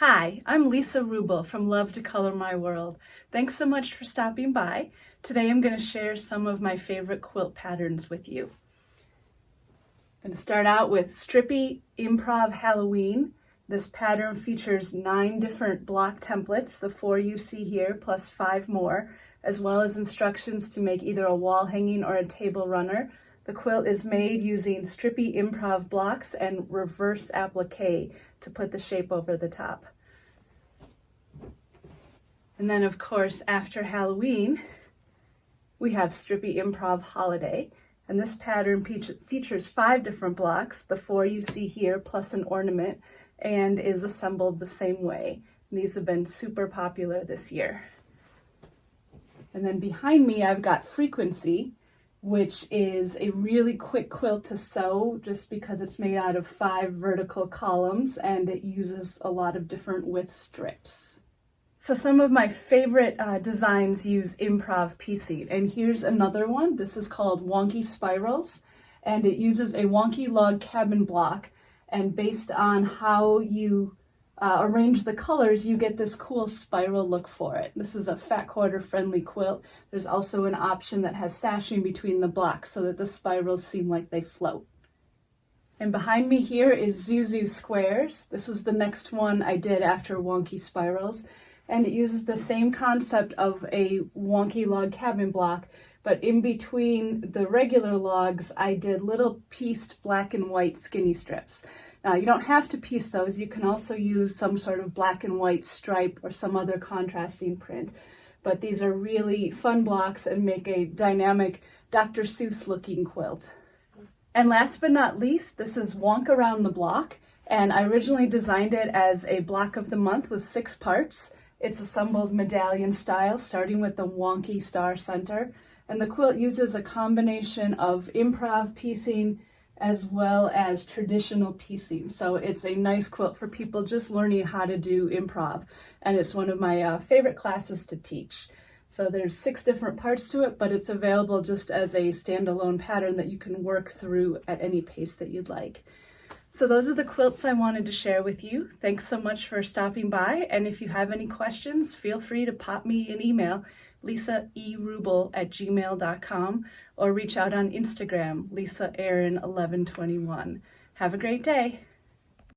Hi, I'm Lisa Rubel from Love to Color My World. Thanks so much for stopping by. Today I'm going to share some of my favorite quilt patterns with you. I'm going to start out with Stripy Improv Halloween. This pattern features 9 different block templates, the 4 you see here plus 5 more, as well as instructions to make either a wall hanging or a table runner. The quilt is made using Stripy Improv blocks and reverse applique to put the shape over the top. And then, of course, after Halloween, we have Stripy Improv Holiday. And this pattern features 5 different blocks, the 4 you see here plus an ornament, and is assembled the same way. And these have been super popular this year. And then behind me, I've got Frequency, which is a really quick quilt to sew just because it's made out of 5 vertical columns and it uses a lot of different width strips. So some of my favorite designs use improv piecing, and here's another one. This is called Wonky Spirals, and it uses a wonky log cabin block, and based on how you arrange the colors, you get this cool spiral look for it. This is a fat quarter friendly quilt. There's also an option that has sashing between the blocks so that the spirals seem like they float. And behind me here is Zuzu Squares. This was the next one I did after Wonky Spirals. And it uses the same concept of a wonky log cabin block, but in between the regular logs, I did little pieced black and white skinny strips. Now, you don't have to piece those. You can also use some sort of black and white stripe or some other contrasting print. But these are really fun blocks and make a dynamic Dr. Seuss looking quilt. And last but not least, this is Wonk Around the Block. And I originally designed it as a block of the month with 6 parts. It's assembled medallion style, starting with the wonky star center. And the quilt uses a combination of improv piecing as well as traditional piecing. So it's a nice quilt for people just learning how to do improv. And it's one of my favorite classes to teach. So there's 6 different parts to it, but it's available just as a standalone pattern that you can work through at any pace that you'd like. So those are the quilts I wanted to share with you. Thanks so much for stopping by. And if you have any questions, feel free to pop me an email, lisaerubel@gmail.com, or reach out on Instagram, lisaerin1121. Have a great day.